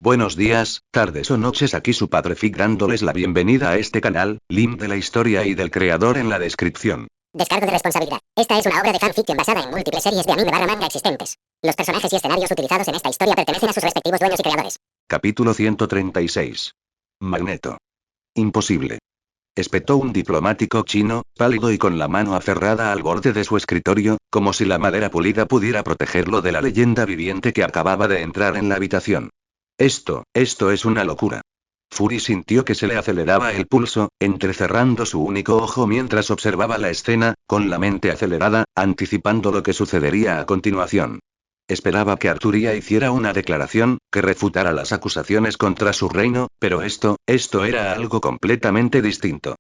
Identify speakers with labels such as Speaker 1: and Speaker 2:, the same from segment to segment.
Speaker 1: Buenos días, tardes o noches, aquí su padre Fig dándoles la bienvenida a este canal, link de la historia y del creador en la descripción.
Speaker 2: Descargo de responsabilidad. Esta es una obra de fanfiction basada en múltiples series de anime barra manga existentes. Los personajes y escenarios utilizados en esta historia pertenecen a sus respectivos dueños y creadores.
Speaker 1: Capítulo 136. Magneto. Imposible. Espetó un diplomático chino, pálido y con la mano aferrada al borde de su escritorio, como si la madera pulida pudiera protegerlo de la leyenda viviente que acababa de entrar en la habitación. Esto es una locura. Fury sintió que se le aceleraba el pulso, entrecerrando su único ojo mientras observaba la escena, con la mente acelerada, anticipando lo que sucedería a continuación. Esperaba que Arturia hiciera una declaración, que refutara las acusaciones contra su reino, pero esto era algo completamente distinto.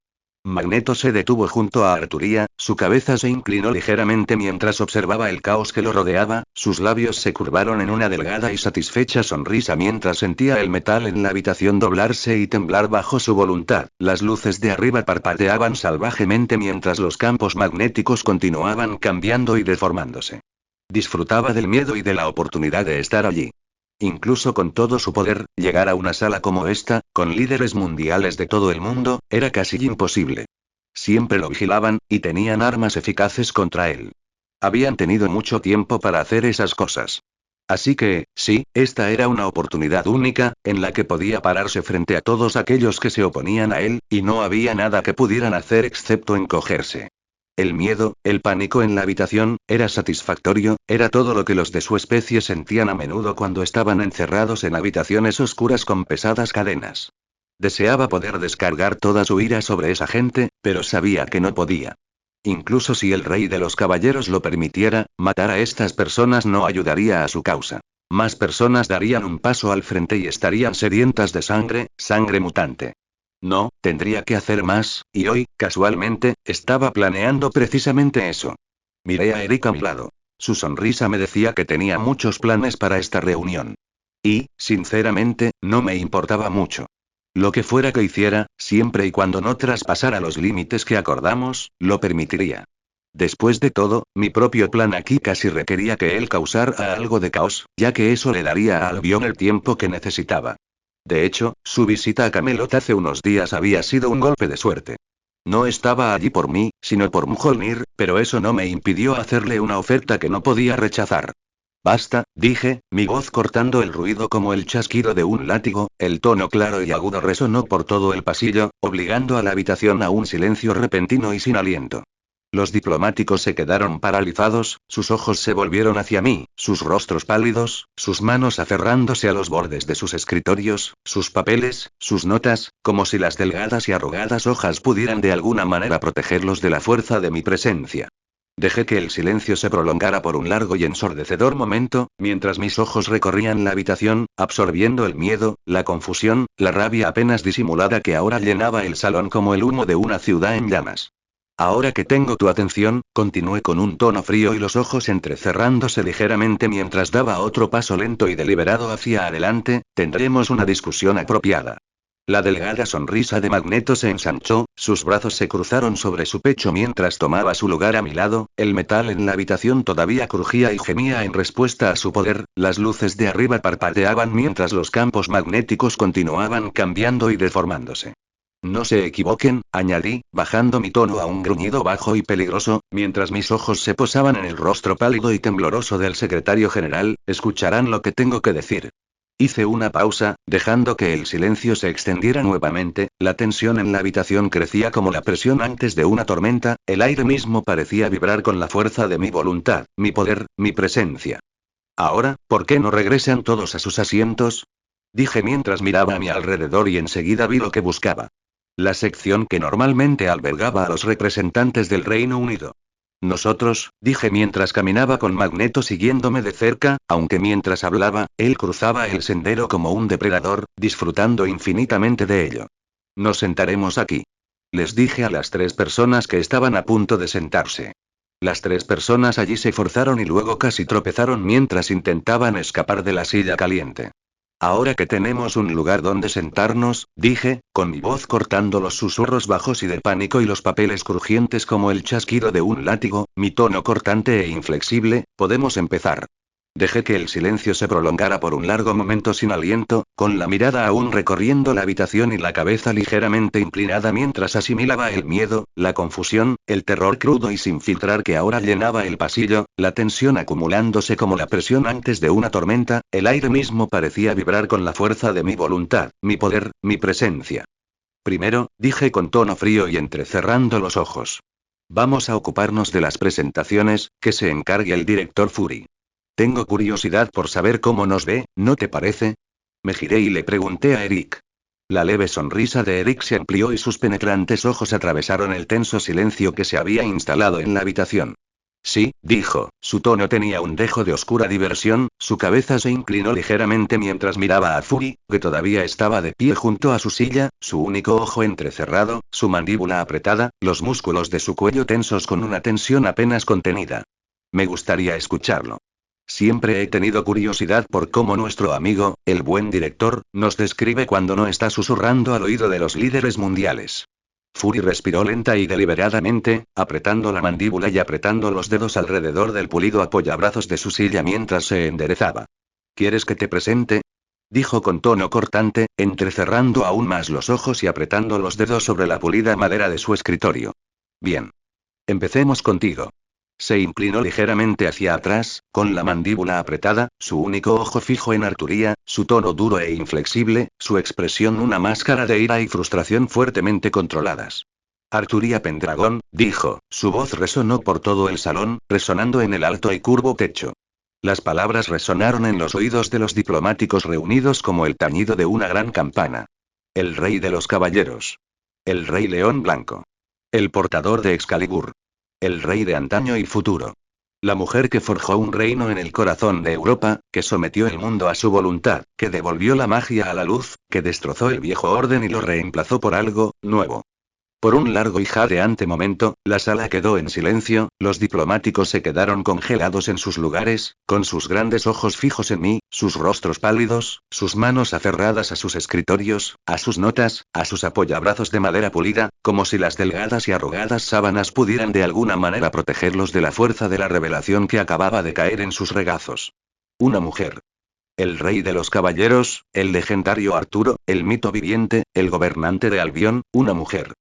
Speaker 1: Magneto se detuvo junto a Arturia, su cabeza se inclinó ligeramente mientras observaba el caos que lo rodeaba, sus labios se curvaron en una delgada y satisfecha sonrisa mientras sentía el metal en la habitación doblarse y temblar bajo su voluntad. Las luces de arriba parpadeaban salvajemente mientras los campos magnéticos continuaban cambiando y deformándose. Disfrutaba del miedo y de la oportunidad de estar allí. Incluso con todo su poder, llegar a una sala como esta, con líderes mundiales de todo el mundo, era casi imposible. Siempre lo vigilaban, y tenían armas eficaces contra él. Habían tenido mucho tiempo para hacer esas cosas. Así que, sí, esta era una oportunidad única, en la que podía pararse frente a todos aquellos que se oponían a él, y no había nada que pudieran hacer excepto encogerse. El miedo, el pánico en la habitación, era satisfactorio, era todo lo que los de su especie sentían a menudo cuando estaban encerrados en habitaciones oscuras con pesadas cadenas. Deseaba poder descargar toda su ira sobre esa gente, pero sabía que no podía. Incluso si el rey de los caballeros lo permitiera, matar a estas personas no ayudaría a su causa. Más personas darían un paso al frente y estarían sedientas de sangre, sangre mutante. No, tendría que hacer más, y hoy, casualmente, estaba planeando precisamente eso. Miré a Eric a mi lado. Su sonrisa me decía que tenía muchos planes para esta reunión. Y, sinceramente, no me importaba mucho. Lo que fuera que hiciera, siempre y cuando no traspasara los límites que acordamos, lo permitiría. Después de todo, mi propio plan aquí casi requería que él causara algo de caos, ya que eso le daría a Albion el tiempo que necesitaba. De hecho, su visita a Camelot hace unos días había sido un golpe de suerte. No estaba allí por mí, sino por Mjolnir, pero eso no me impidió hacerle una oferta que no podía rechazar. Basta, dije, mi voz cortando el ruido como el chasquido de un látigo, el tono claro y agudo resonó por todo el pasillo, obligando a la habitación a un silencio repentino y sin aliento. Los diplomáticos se quedaron paralizados, sus ojos se volvieron hacia mí, sus rostros pálidos, sus manos aferrándose a los bordes de sus escritorios, sus papeles, sus notas, como si las delgadas y arrugadas hojas pudieran de alguna manera protegerlos de la fuerza de mi presencia. Dejé que el silencio se prolongara por un largo y ensordecedor momento, mientras mis ojos recorrían la habitación, absorbiendo el miedo, la confusión, la rabia apenas disimulada que ahora llenaba el salón como el humo de una ciudad en llamas. Ahora que tengo tu atención, continué con un tono frío y los ojos entrecerrándose ligeramente mientras daba otro paso lento y deliberado hacia adelante, tendremos una discusión apropiada. La delgada sonrisa de Magneto se ensanchó, sus brazos se cruzaron sobre su pecho mientras tomaba su lugar a mi lado, el metal en la habitación todavía crujía y gemía en respuesta a su poder, las luces de arriba parpadeaban mientras los campos magnéticos continuaban cambiando y deformándose. No se equivoquen, añadí, bajando mi tono a un gruñido bajo y peligroso, mientras mis ojos se posaban en el rostro pálido y tembloroso del secretario general, escucharán lo que tengo que decir. Hice una pausa, dejando que el silencio se extendiera nuevamente, la tensión en la habitación crecía como la presión antes de una tormenta, el aire mismo parecía vibrar con la fuerza de mi voluntad, mi poder, mi presencia. Ahora, ¿por qué no regresan todos a sus asientos? Dije mientras miraba a mi alrededor y enseguida vi lo que buscaba. La sección que normalmente albergaba a los representantes del Reino Unido. Nosotros, dije mientras caminaba con Magneto siguiéndome de cerca, aunque mientras hablaba, él cruzaba el sendero como un depredador, disfrutando infinitamente de ello. Nos sentaremos aquí. Les dije a las 3 personas que estaban a punto de sentarse. Las 3 personas allí se forzaron y luego casi tropezaron mientras intentaban escapar de la silla caliente. Ahora que tenemos un lugar donde sentarnos, dije, con mi voz cortando los susurros bajos y de pánico y los papeles crujientes como el chasquido de un látigo, mi tono cortante e inflexible, podemos empezar. Dejé que el silencio se prolongara por un largo momento sin aliento, con la mirada aún recorriendo la habitación y la cabeza ligeramente inclinada mientras asimilaba el miedo, la confusión, el terror crudo y sin filtrar que ahora llenaba el pasillo, la tensión acumulándose como la presión antes de una tormenta, el aire mismo parecía vibrar con la fuerza de mi voluntad, mi poder, mi presencia. Primero, dije con tono frío y entrecerrando los ojos. Vamos a ocuparnos de las presentaciones, que se encargue el director Fury. Tengo curiosidad por saber cómo nos ve, ¿no te parece? Me giré y le pregunté a Eric. La leve sonrisa de Eric se amplió y sus penetrantes ojos atravesaron el tenso silencio que se había instalado en la habitación. Sí, dijo, su tono tenía un dejo de oscura diversión, su cabeza se inclinó ligeramente mientras miraba a Fury, que todavía estaba de pie junto a su silla, su único ojo entrecerrado, su mandíbula apretada, los músculos de su cuello tensos con una tensión apenas contenida. Me gustaría escucharlo. Siempre he tenido curiosidad por cómo nuestro amigo, el buen director, nos describe cuando no está susurrando al oído de los líderes mundiales. Fury respiró lenta y deliberadamente, apretando la mandíbula y apretando los dedos alrededor del pulido apoyabrazos de su silla mientras se enderezaba. ¿Quieres que te presente? Dijo con tono cortante, entrecerrando aún más los ojos y apretando los dedos sobre la pulida madera de su escritorio. Bien. Empecemos contigo. Se inclinó ligeramente hacia atrás, con la mandíbula apretada, su único ojo fijo en Arturía, su tono duro e inflexible, su expresión una máscara de ira y frustración fuertemente controladas. Arturía Pendragón, dijo, su voz resonó por todo el salón, resonando en el alto y curvo techo. Las palabras resonaron en los oídos de los diplomáticos reunidos como el tañido de una gran campana. El rey de los caballeros. El rey león blanco. El portador de Excalibur. El rey de antaño y futuro. La mujer que forjó un reino en el corazón de Europa, que sometió el mundo a su voluntad, que devolvió la magia a la luz, que destrozó el viejo orden y lo reemplazó por algo nuevo. Por un largo y jadeante momento, la sala quedó en silencio, los diplomáticos se quedaron congelados en sus lugares, con sus grandes ojos fijos en mí, sus rostros pálidos, sus manos aferradas a sus escritorios, a sus notas, a sus apoyabrazos de madera pulida, como si las delgadas y arrugadas sábanas pudieran de alguna manera protegerlos de la fuerza de la revelación que acababa de caer en sus regazos. Una mujer. El rey de los caballeros, el legendario Arturo, el mito viviente, el gobernante de Albión, una mujer.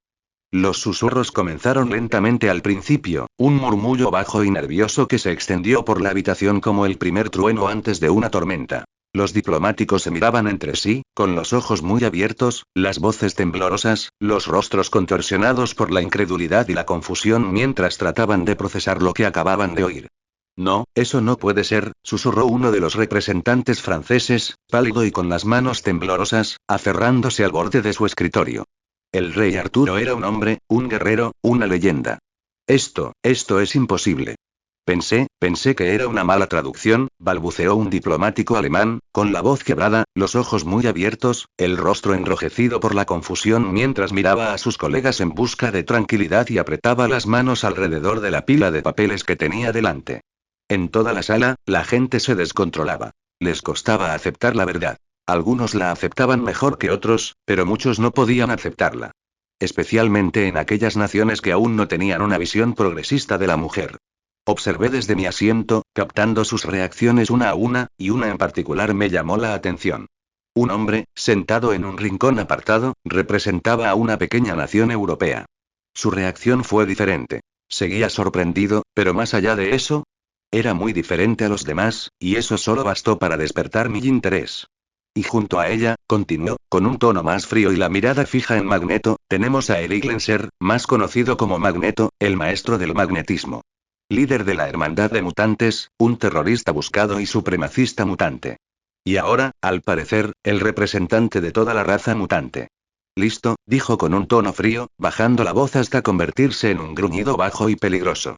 Speaker 1: Los susurros comenzaron lentamente al principio, un murmullo bajo y nervioso que se extendió por la habitación como el primer trueno antes de una tormenta. Los diplomáticos se miraban entre sí, con los ojos muy abiertos, las voces temblorosas, los rostros contorsionados por la incredulidad y la confusión mientras trataban de procesar lo que acababan de oír. No, eso no puede ser, susurró uno de los representantes franceses, pálido y con las manos temblorosas, aferrándose al borde de su escritorio. El rey Arturo era un hombre, un guerrero, una leyenda. Esto es imposible. Pensé que era una mala traducción, balbuceó un diplomático alemán, con la voz quebrada, los ojos muy abiertos, el rostro enrojecido por la confusión mientras miraba a sus colegas en busca de tranquilidad y apretaba las manos alrededor de la pila de papeles que tenía delante. En toda la sala, la gente se descontrolaba. Les costaba aceptar la verdad. Algunos la aceptaban mejor que otros, pero muchos no podían aceptarla. Especialmente en aquellas naciones que aún no tenían una visión progresista de la mujer. Observé desde mi asiento, captando sus reacciones una a una, y una en particular me llamó la atención. Un hombre, sentado en un rincón apartado, representaba a una pequeña nación europea. Su reacción fue diferente. Seguía sorprendido, pero más allá de eso, era muy diferente a los demás, y eso solo bastó para despertar mi interés. Y junto a ella, continuó, con un tono más frío y la mirada fija en Magneto, tenemos a Eric Lenser, más conocido como Magneto, el maestro del magnetismo. Líder de la Hermandad de Mutantes, un terrorista buscado y supremacista mutante. Y ahora, al parecer, el representante de toda la raza mutante. Listo, dijo con un tono frío, bajando la voz hasta convertirse en un gruñido bajo y peligroso.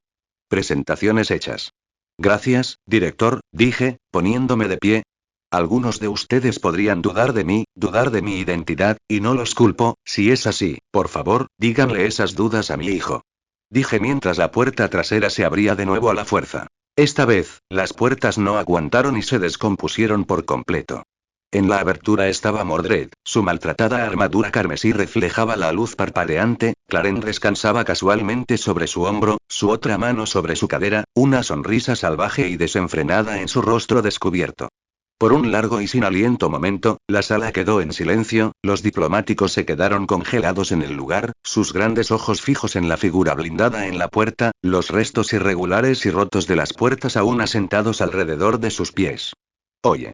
Speaker 1: Presentaciones hechas. Gracias, director, dije, poniéndome de pie. Algunos de ustedes podrían dudar de mí, dudar de mi identidad, y no los culpo, si es así, por favor, díganle esas dudas a mi hijo. Dije mientras la puerta trasera se abría de nuevo a la fuerza. Esta vez, las puertas no aguantaron y se descompusieron por completo. En la abertura estaba Mordred, su maltratada armadura carmesí reflejaba la luz parpadeante, Clarence descansaba casualmente sobre su hombro, su otra mano sobre su cadera, una sonrisa salvaje y desenfrenada en su rostro descubierto. Por un largo y sin aliento momento, la sala quedó en silencio, los diplomáticos se quedaron congelados en el lugar, sus grandes ojos fijos en la figura blindada en la puerta, los restos irregulares y rotos de las puertas aún asentados alrededor de sus pies. «Oye»,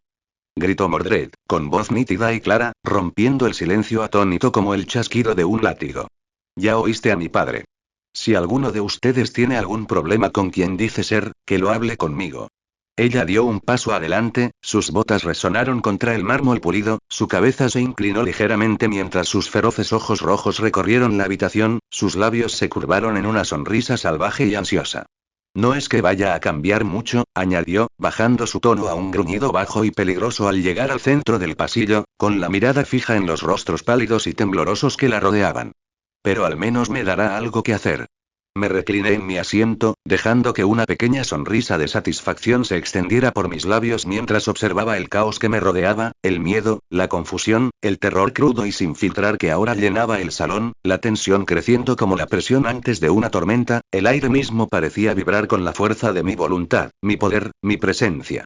Speaker 1: gritó Mordred, con voz nítida y clara, rompiendo el silencio atónito como el chasquido de un látigo. «Ya oíste a mi padre. Si alguno de ustedes tiene algún problema con quien dice ser, que lo hable conmigo». Ella dio un paso adelante, sus botas resonaron contra el mármol pulido, su cabeza se inclinó ligeramente mientras sus feroces ojos rojos recorrieron la habitación, sus labios se curvaron en una sonrisa salvaje y ansiosa. «No es que vaya a cambiar mucho», añadió, bajando su tono a un gruñido bajo y peligroso al llegar al centro del pasillo, con la mirada fija en los rostros pálidos y temblorosos que la rodeaban. «Pero al menos me dará algo que hacer». Me recliné en mi asiento, dejando que una pequeña sonrisa de satisfacción se extendiera por mis labios mientras observaba el caos que me rodeaba, el miedo, la confusión, el terror crudo y sin filtrar que ahora llenaba el salón, la tensión creciendo como la presión antes de una tormenta, el aire mismo parecía vibrar con la fuerza de mi voluntad, mi poder, mi presencia.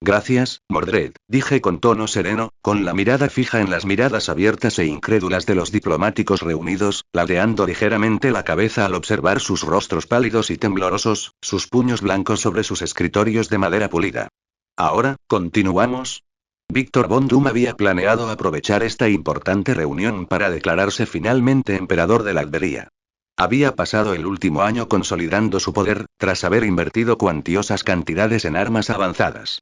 Speaker 1: «Gracias, Mordred», dije con tono sereno, con la mirada fija en las miradas abiertas e incrédulas de los diplomáticos reunidos, ladeando ligeramente la cabeza al observar sus rostros pálidos y temblorosos, sus puños blancos sobre sus escritorios de madera pulida. «Ahora, ¿continuamos?». Víctor von Doom había planeado aprovechar esta importante reunión para declararse finalmente emperador de la Albería. Había pasado el último año consolidando su poder, tras haber invertido cuantiosas cantidades en armas avanzadas.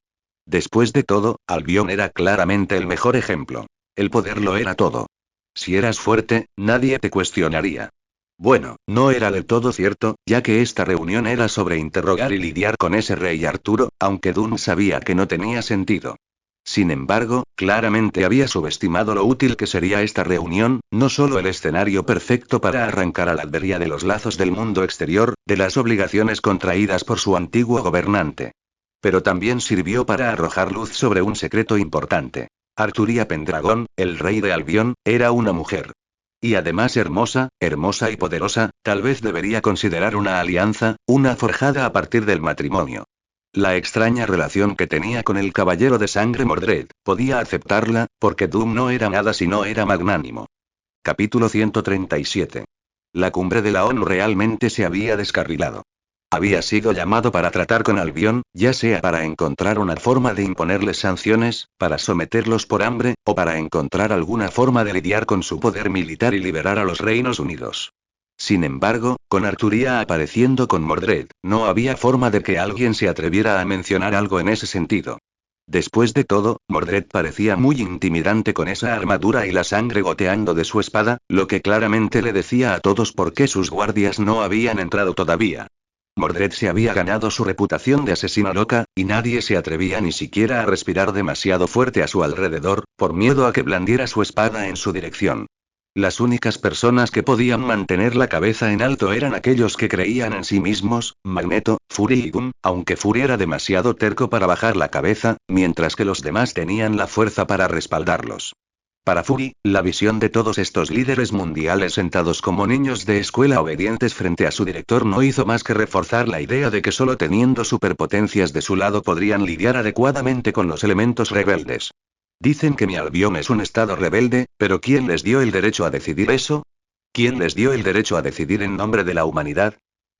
Speaker 1: Después de todo, Albion era claramente el mejor ejemplo. El poder lo era todo. Si eras fuerte, nadie te cuestionaría. Bueno, no era del todo cierto, ya que esta reunión era sobre interrogar y lidiar con ese rey Arturo, aunque Doom sabía que no tenía sentido. Sin embargo, claramente había subestimado lo útil que sería esta reunión, no solo el escenario perfecto para arrancar a la Albería de los lazos del mundo exterior, de las obligaciones contraídas por su antiguo gobernante. Pero también sirvió para arrojar luz sobre un secreto importante. Arturia Pendragon, el rey de Albion, era una mujer. Y además hermosa, hermosa y poderosa, tal vez debería considerar una alianza, una forjada a partir del matrimonio. La extraña relación que tenía con el caballero de sangre Mordred, podía aceptarla, porque Doom no era nada si no era magnánimo. Capítulo 137. La cumbre de la ONU realmente se había descarrilado. Había sido llamado para tratar con Albion, ya sea para encontrar una forma de imponerles sanciones, para someterlos por hambre, o para encontrar alguna forma de lidiar con su poder militar y liberar a los Reinos Unidos. Sin embargo, con Arturia apareciendo con Mordred, no había forma de que alguien se atreviera a mencionar algo en ese sentido. Después de todo, Mordred parecía muy intimidante con esa armadura y la sangre goteando de su espada, lo que claramente le decía a todos por qué sus guardias no habían entrado todavía. Mordred se había ganado su reputación de asesina loca, y nadie se atrevía ni siquiera a respirar demasiado fuerte a su alrededor, por miedo a que blandiera su espada en su dirección. Las únicas personas que podían mantener la cabeza en alto eran aquellos que creían en sí mismos, Magneto, Fury y Doom, aunque Fury era demasiado terco para bajar la cabeza, mientras que los demás tenían la fuerza para respaldarlos. Para Fury, la visión de todos estos líderes mundiales sentados como niños de escuela obedientes frente a su director no hizo más que reforzar la idea de que solo teniendo superpotencias de su lado podrían lidiar adecuadamente con los elementos rebeldes. Dicen que mi Albion es un estado rebelde, pero ¿quién les dio el derecho a decidir eso? ¿Quién les dio el derecho a decidir en nombre de la humanidad?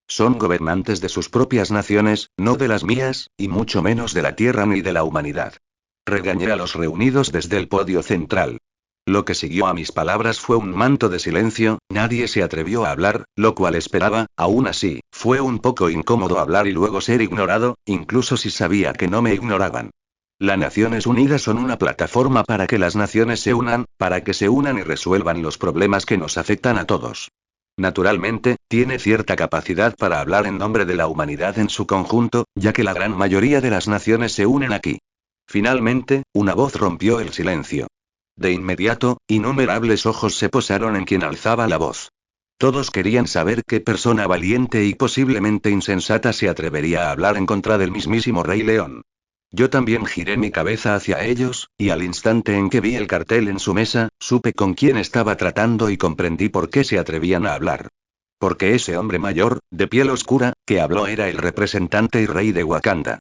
Speaker 1: Son gobernantes de sus propias naciones, no de las mías, y mucho menos de la Tierra ni de la humanidad. Regañé a los reunidos desde el podio central. Lo que siguió a mis palabras fue un manto de silencio, nadie se atrevió a hablar, lo cual esperaba, aún así, fue un poco incómodo hablar y luego ser ignorado, incluso si sabía que no me ignoraban. Las Naciones Unidas son una plataforma para que las naciones se unan, para que se unan y resuelvan los problemas que nos afectan a todos. Naturalmente, tiene cierta capacidad para hablar en nombre de la humanidad en su conjunto, ya que la gran mayoría de las naciones se unen aquí. Finalmente, una voz rompió el silencio. De inmediato, innumerables ojos se posaron en quien alzaba la voz. Todos querían saber qué persona valiente y posiblemente insensata se atrevería a hablar en contra del mismísimo Rey León. Yo también giré mi cabeza hacia ellos, y al instante en que vi el cartel en su mesa, supe con quién estaba tratando y comprendí por qué se atrevían a hablar. Porque ese hombre mayor, de piel oscura, que habló era el representante y rey de Wakanda.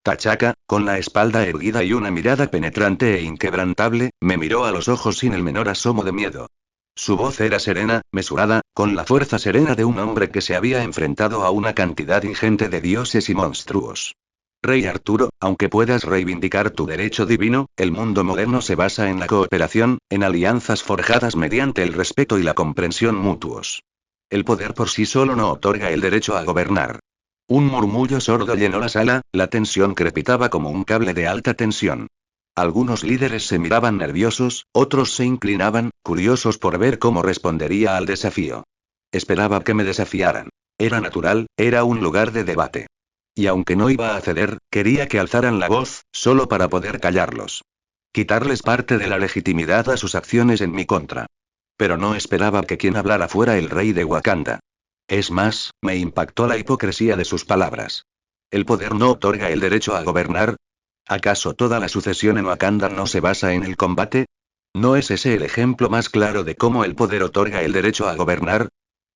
Speaker 1: T'Chaka, con la espalda erguida y una mirada penetrante e inquebrantable, me miró a los ojos sin el menor asomo de miedo. Su voz era serena, mesurada, con la fuerza serena de un hombre que se había enfrentado a una cantidad ingente de dioses y monstruos. Rey Arturo, aunque puedas reivindicar tu derecho divino, el mundo moderno se basa en la cooperación, en alianzas forjadas mediante el respeto y la comprensión mutuos. El poder por sí solo no otorga el derecho a gobernar. Un murmullo sordo llenó la sala, la tensión crepitaba como un cable de alta tensión. Algunos líderes se miraban nerviosos, otros se inclinaban, curiosos por ver cómo respondería al desafío. Esperaba que me desafiaran. Era natural, era un lugar de debate. Y aunque no iba a ceder, quería que alzaran la voz, solo para poder callarlos. Quitarles parte de la legitimidad a sus acciones en mi contra. Pero no esperaba que quien hablara fuera el rey de Wakanda. Es más, me impactó la hipocresía de sus palabras. ¿El poder no otorga el derecho a gobernar? ¿Acaso toda la sucesión en Wakanda no se basa en el combate? ¿No es ese el ejemplo más claro de cómo el poder otorga el derecho a gobernar?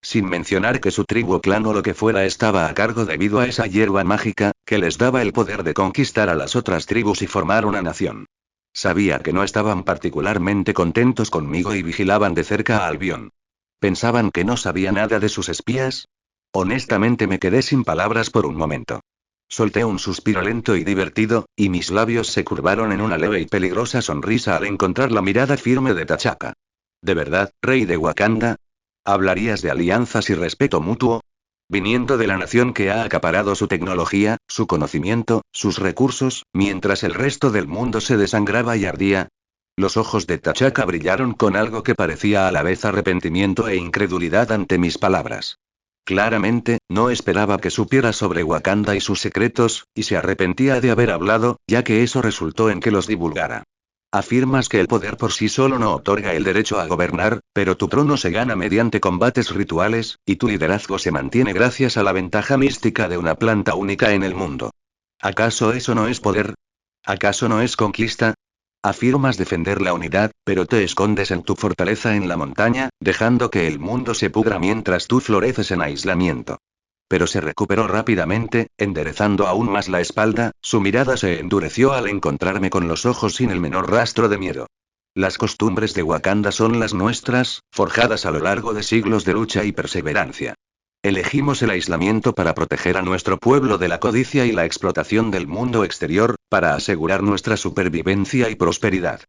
Speaker 1: Sin mencionar que su tribu o clan o lo que fuera estaba a cargo debido a esa hierba mágica, que les daba el poder de conquistar a las otras tribus y formar una nación. Sabía que no estaban particularmente contentos conmigo y vigilaban de cerca a Albion. ¿Pensaban que no sabía nada de sus espías? Honestamente me quedé sin palabras por un momento. Solté un suspiro lento y divertido, y mis labios se curvaron en una leve y peligrosa sonrisa al encontrar la mirada firme de T'Chaka. ¿De verdad, rey de Wakanda? ¿Hablarías de alianzas y respeto mutuo? Viniendo de la nación que ha acaparado su tecnología, su conocimiento, sus recursos, mientras el resto del mundo se desangraba y ardía. Los ojos de T'Chaka brillaron con algo que parecía a la vez arrepentimiento e incredulidad ante mis palabras. Claramente, no esperaba que supiera sobre Wakanda y sus secretos, y se arrepentía de haber hablado, ya que eso resultó en que los divulgara. Afirmas que el poder por sí solo no otorga el derecho a gobernar, pero tu trono se gana mediante combates rituales, y tu liderazgo se mantiene gracias a la ventaja mística de una planta única en el mundo. ¿Acaso eso no es poder? ¿Acaso no es conquista? Afirmas defender la unidad, pero te escondes en tu fortaleza en la montaña, dejando que el mundo se pudra mientras tú floreces en aislamiento. Pero se recuperó rápidamente, enderezando aún más la espalda, su mirada se endureció al encontrarme con los ojos sin el menor rastro de miedo. Las costumbres de Wakanda son las nuestras, forjadas a lo largo de siglos de lucha y perseverancia. Elegimos el aislamiento para proteger a nuestro pueblo de la codicia y la explotación del mundo exterior, para asegurar nuestra supervivencia y prosperidad.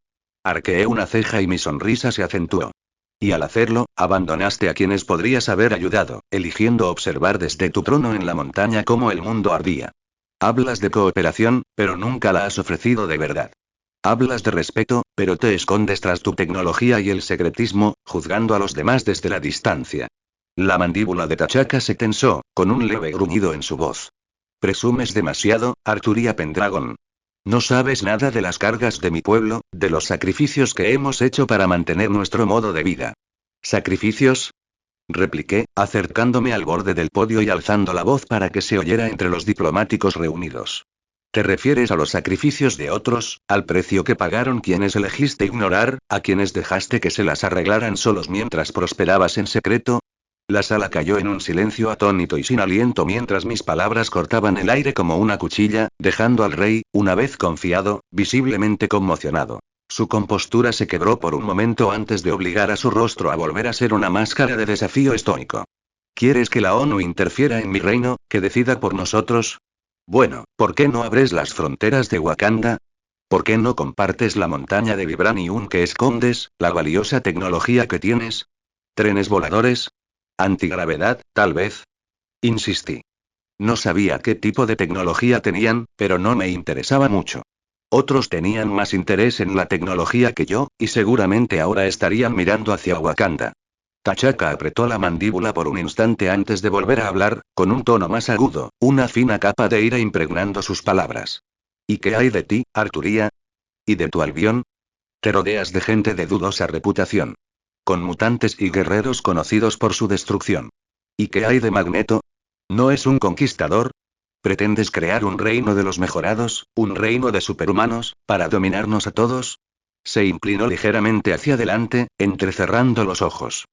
Speaker 1: Arqueé una ceja y mi sonrisa se acentuó. Y al hacerlo, abandonaste a quienes podrías haber ayudado, eligiendo observar desde tu trono en la montaña cómo el mundo ardía. Hablas de cooperación, pero nunca la has ofrecido de verdad. Hablas de respeto, pero te escondes tras tu tecnología y el secretismo, juzgando a los demás desde la distancia. La mandíbula de T'Chaka se tensó, con un leve gruñido en su voz. Presumes demasiado, Arturia Pendragon. No sabes nada de las cargas de mi pueblo, de los sacrificios que hemos hecho para mantener nuestro modo de vida. ¿Sacrificios? Repliqué, acercándome al borde del podio y alzando la voz para que se oyera entre los diplomáticos reunidos. ¿Te refieres a los sacrificios de otros, al precio que pagaron quienes elegiste ignorar, a quienes dejaste que se las arreglaran solos mientras prosperabas en secreto? La sala cayó en un silencio atónito y sin aliento mientras mis palabras cortaban el aire como una cuchilla, dejando al rey, una vez confiado, visiblemente conmocionado. Su compostura se quebró por un momento antes de obligar a su rostro a volver a ser una máscara de desafío estoico. ¿Quieres que la ONU interfiera en mi reino, que decida por nosotros? Bueno, ¿por qué no abres las fronteras de Wakanda? ¿Por qué no compartes la montaña de vibranium que escondes, la valiosa tecnología que tienes? ¿Trenes voladores? ¿Antigravedad, tal vez? Insistí. No sabía qué tipo de tecnología tenían, pero no me interesaba mucho. Otros tenían más interés en la tecnología que yo, y seguramente ahora estarían mirando hacia Wakanda. T'Chaka apretó la mandíbula por un instante antes de volver a hablar, con un tono más agudo, una fina capa de ira impregnando sus palabras. ¿Y qué hay de ti, Arturía? ¿Y de tu Albión? Te rodeas de gente de dudosa reputación. Con mutantes y guerreros conocidos por su destrucción. ¿Y qué hay de Magneto? ¿No es un conquistador? ¿Pretendes crear un reino de los mejorados, un reino de superhumanos, para dominarnos a todos? Se inclinó ligeramente hacia adelante, entrecerrando los ojos.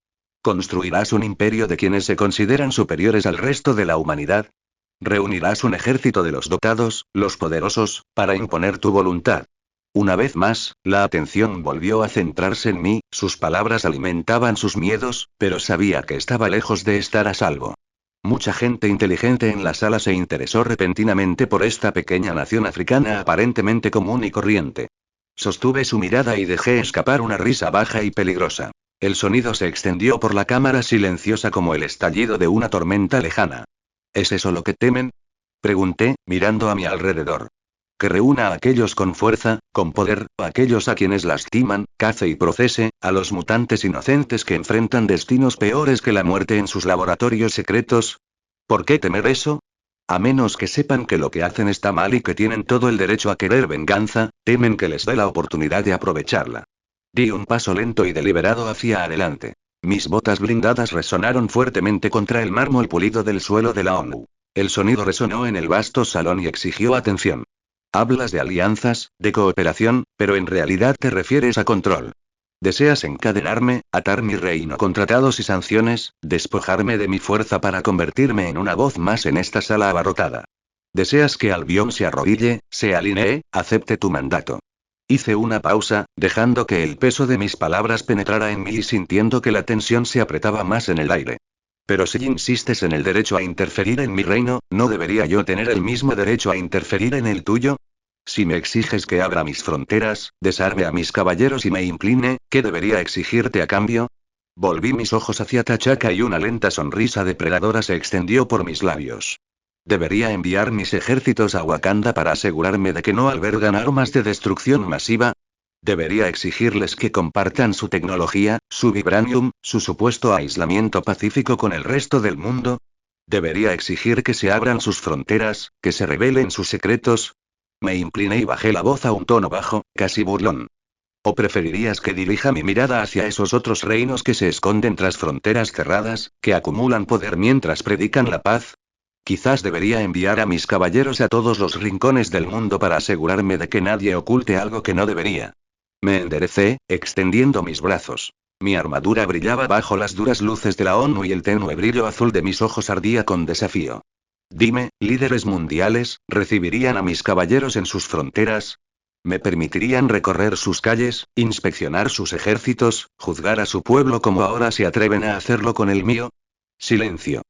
Speaker 1: ¿Construirás un imperio de quienes se consideran superiores al resto de la humanidad? ¿Reunirás un ejército de los dotados, los poderosos, para imponer tu voluntad? Una vez más, la atención volvió a centrarse en mí, sus palabras alimentaban sus miedos, pero sabía que estaba lejos de estar a salvo. Mucha gente inteligente en la sala se interesó repentinamente por esta pequeña nación africana aparentemente común y corriente. Sostuve su mirada y dejé escapar una risa baja y peligrosa. El sonido se extendió por la cámara silenciosa como el estallido de una tormenta lejana. ¿Es eso lo que temen? Pregunté, mirando a mi alrededor. Que reúna a aquellos con fuerza, con poder, a aquellos a quienes lastiman, cace y procese, a los mutantes inocentes que enfrentan destinos peores que la muerte en sus laboratorios secretos. ¿Por qué temer eso? A menos que sepan que lo que hacen está mal y que tienen todo el derecho a querer venganza, temen que les dé la oportunidad de aprovecharla. Di un paso lento y deliberado hacia adelante. Mis botas blindadas resonaron fuertemente contra el mármol pulido del suelo de la ONU. El sonido resonó en el vasto salón y exigió atención. Hablas de alianzas, de cooperación, pero en realidad te refieres a control. ¿Deseas encadenarme, atar mi reino con tratados y sanciones, despojarme de mi fuerza para convertirme en una voz más en esta sala abarrotada? ¿Deseas que Albion se arrodille, se alinee, acepte tu mandato? Hice una pausa, dejando que el peso de mis palabras penetrara en mí y sintiendo que la tensión se apretaba más en el aire. Pero si insistes en el derecho a interferir en mi reino, ¿no debería yo tener el mismo derecho a interferir en el tuyo? Si me exiges que abra mis fronteras, desarme a mis caballeros y me incline, ¿qué debería exigirte a cambio? Volví mis ojos hacia T'Chaka y una lenta sonrisa depredadora se extendió por mis labios. ¿Debería enviar mis ejércitos a Wakanda para asegurarme de que no albergan armas de destrucción masiva? ¿Debería exigirles que compartan su tecnología, su vibranium, su supuesto aislamiento pacífico con el resto del mundo? ¿Debería exigir que se abran sus fronteras, que se revelen sus secretos? Me incliné y bajé la voz a un tono bajo, casi burlón. ¿O preferirías que dirija mi mirada hacia esos otros reinos que se esconden tras fronteras cerradas, que acumulan poder mientras predican la paz? Quizás debería enviar a mis caballeros a todos los rincones del mundo para asegurarme de que nadie oculte algo que no debería. Me enderecé, extendiendo mis brazos. Mi armadura brillaba bajo las duras luces de la ONU y el tenue brillo azul de mis ojos ardía con desafío. Dime, líderes mundiales, ¿recibirían a mis caballeros en sus fronteras? ¿Me permitirían recorrer sus calles, inspeccionar sus ejércitos, juzgar a su pueblo como ahora se atreven a hacerlo con el mío? Silencio.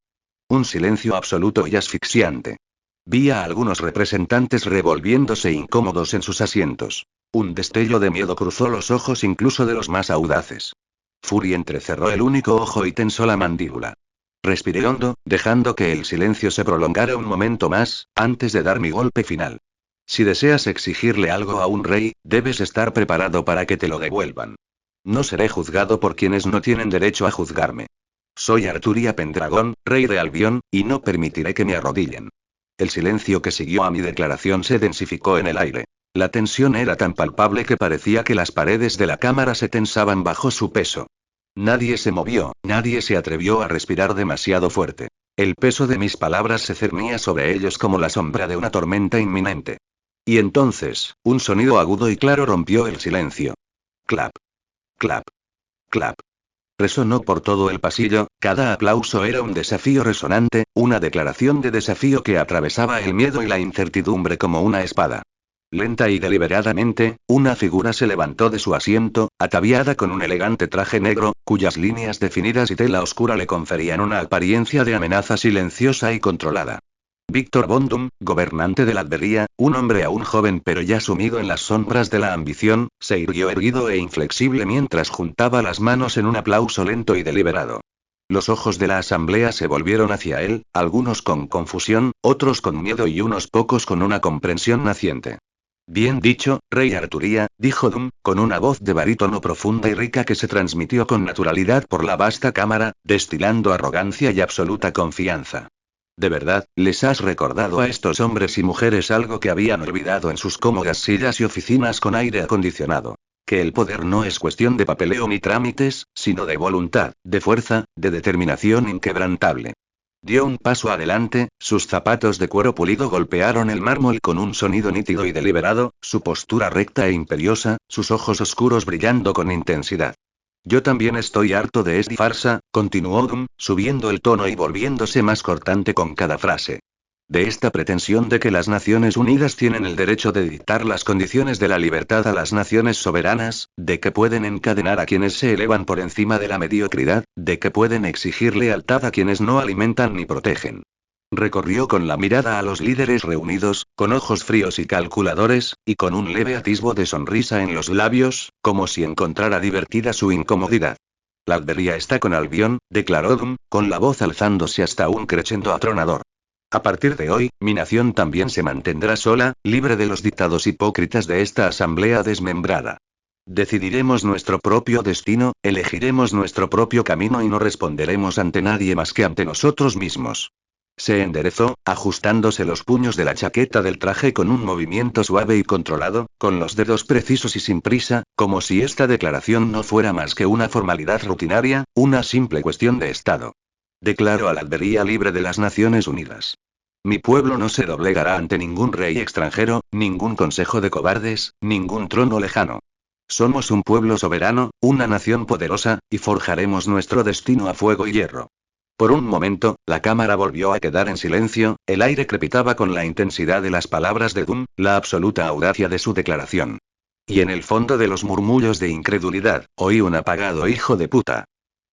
Speaker 1: Un silencio absoluto y asfixiante. Vi a algunos representantes revolviéndose incómodos en sus asientos. Un destello de miedo cruzó los ojos incluso de los más audaces. Fury entrecerró el único ojo y tensó la mandíbula. Respiré hondo, dejando que el silencio se prolongara un momento más, antes de dar mi golpe final. Si deseas exigirle algo a un rey, debes estar preparado para que te lo devuelvan. No seré juzgado por quienes no tienen derecho a juzgarme. Soy Arturia Pendragon, rey de Albion, y no permitiré que me arrodillen. El silencio que siguió a mi declaración se densificó en el aire. La tensión era tan palpable que parecía que las paredes de la cámara se tensaban bajo su peso. Nadie se movió, nadie se atrevió a respirar demasiado fuerte. El peso de mis palabras se cernía sobre ellos como la sombra de una tormenta inminente. Y entonces, un sonido agudo y claro rompió el silencio. Clap. Clap. Clap. Resonó por todo el pasillo, cada aplauso era un desafío resonante, una declaración de desafío que atravesaba el miedo y la incertidumbre como una espada. Lenta y deliberadamente, una figura se levantó de su asiento, ataviada con un elegante traje negro, cuyas líneas definidas y tela oscura le conferían una apariencia de amenaza silenciosa y controlada. Víctor Von Doom, gobernante de la Albería, un hombre aún joven pero ya sumido en las sombras de la ambición, se irguió erguido e inflexible mientras juntaba las manos en un aplauso lento y deliberado. Los ojos de la asamblea se volvieron hacia él, algunos con confusión, otros con miedo y unos pocos con una comprensión naciente. Bien dicho, rey Arturia, dijo Doom, con una voz de barítono profunda y rica que se transmitió con naturalidad por la vasta cámara, destilando arrogancia y absoluta confianza. De verdad, les has recordado a estos hombres y mujeres algo que habían olvidado en sus cómodas sillas y oficinas con aire acondicionado. Que el poder no es cuestión de papeleo ni trámites, sino de voluntad, de fuerza, de determinación inquebrantable. Dio un paso adelante, sus zapatos de cuero pulido golpearon el mármol con un sonido nítido y deliberado, su postura recta e imperiosa, sus ojos oscuros brillando con intensidad. Yo también estoy harto de esta farsa, continuó Doom, subiendo el tono y volviéndose más cortante con cada frase. De esta pretensión de que las Naciones Unidas tienen el derecho de dictar las condiciones de la libertad a las naciones soberanas, de que pueden encadenar a quienes se elevan por encima de la mediocridad, de que pueden exigir lealtad a quienes no alimentan ni protegen. Recorrió con la mirada a los líderes reunidos, con ojos fríos y calculadores, y con un leve atisbo de sonrisa en los labios, como si encontrara divertida su incomodidad. La Albería está con Albión, declaró Doom, con la voz alzándose hasta un crescendo atronador. A partir de hoy, mi nación también se mantendrá sola, libre de los dictados hipócritas de esta asamblea desmembrada. Decidiremos nuestro propio destino, elegiremos nuestro propio camino y no responderemos ante nadie más que ante nosotros mismos. Se enderezó, ajustándose los puños de la chaqueta del traje con un movimiento suave y controlado, con los dedos precisos y sin prisa, como si esta declaración no fuera más que una formalidad rutinaria, una simple cuestión de Estado. Declaro a la Albería libre de las Naciones Unidas. Mi pueblo no se doblegará ante ningún rey extranjero, ningún consejo de cobardes, ningún trono lejano. Somos un pueblo soberano, una nación poderosa, y forjaremos nuestro destino a fuego y hierro. Por un momento, la cámara volvió a quedar en silencio, el aire crepitaba con la intensidad de las palabras de Doom, la absoluta audacia de su declaración. Y en el fondo de los murmullos de incredulidad, oí un apagado hijo de puta.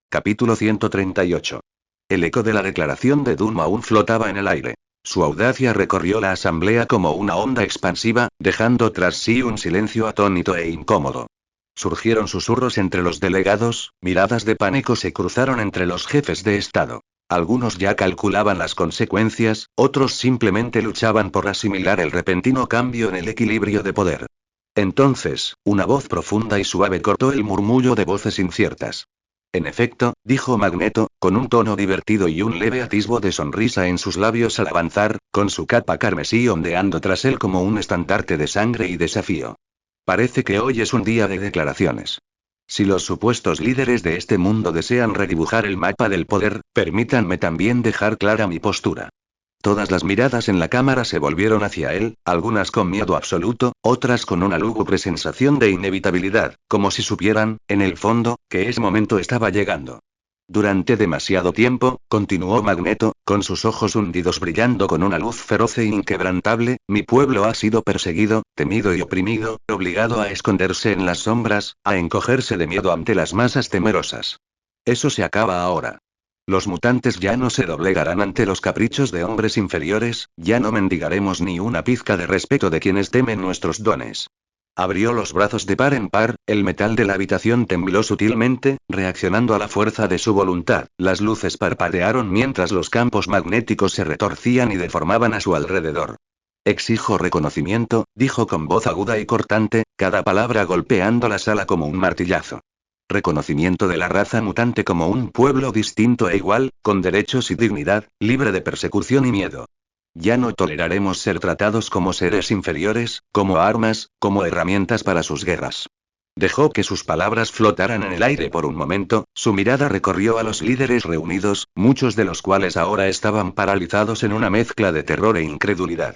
Speaker 1: Capítulo 138. El eco de la declaración de Doom aún flotaba en el aire. Su audacia recorrió la asamblea como una onda expansiva, dejando tras sí un silencio atónito e incómodo. Surgieron susurros entre los delegados, miradas de pánico se cruzaron entre los jefes de Estado. Algunos ya calculaban las consecuencias, otros simplemente luchaban por asimilar el repentino cambio en el equilibrio de poder. Entonces, una voz profunda y suave cortó el murmullo de voces inciertas. En efecto, dijo Magneto, con un tono divertido y un leve atisbo de sonrisa en sus labios al avanzar, con su capa carmesí ondeando tras él como un estandarte de sangre y desafío. Parece que hoy es un día de declaraciones. Si los supuestos líderes de este mundo desean redibujar el mapa del poder, permítanme también dejar clara mi postura. Todas las miradas en la cámara se volvieron hacia él, algunas con miedo absoluto, otras con una lúgubre sensación de inevitabilidad, como si supieran, en el fondo, que ese momento estaba llegando. Durante demasiado tiempo, continuó Magneto, con sus ojos hundidos brillando con una luz feroz e inquebrantable, mi pueblo ha sido perseguido, temido y oprimido, obligado a esconderse en las sombras, a encogerse de miedo ante las masas temerosas. Eso se acaba ahora. Los mutantes ya no se doblegarán ante los caprichos de hombres inferiores, ya no mendigaremos ni una pizca de respeto de quienes temen nuestros dones. Abrió los brazos de par en par, el metal de la habitación tembló sutilmente, reaccionando a la fuerza de su voluntad, las luces parpadearon mientras los campos magnéticos se retorcían y deformaban a su alrededor. Exijo reconocimiento, dijo con voz aguda y cortante, cada palabra golpeando la sala como un martillazo. Reconocimiento de la raza mutante como un pueblo distinto e igual, con derechos y dignidad, libre de persecución y miedo. Ya no toleraremos ser tratados como seres inferiores, como armas, como herramientas para sus guerras. Dejó que sus palabras flotaran en el aire por un momento, su mirada recorrió a los líderes reunidos, muchos de los cuales ahora estaban paralizados en una mezcla de terror e incredulidad.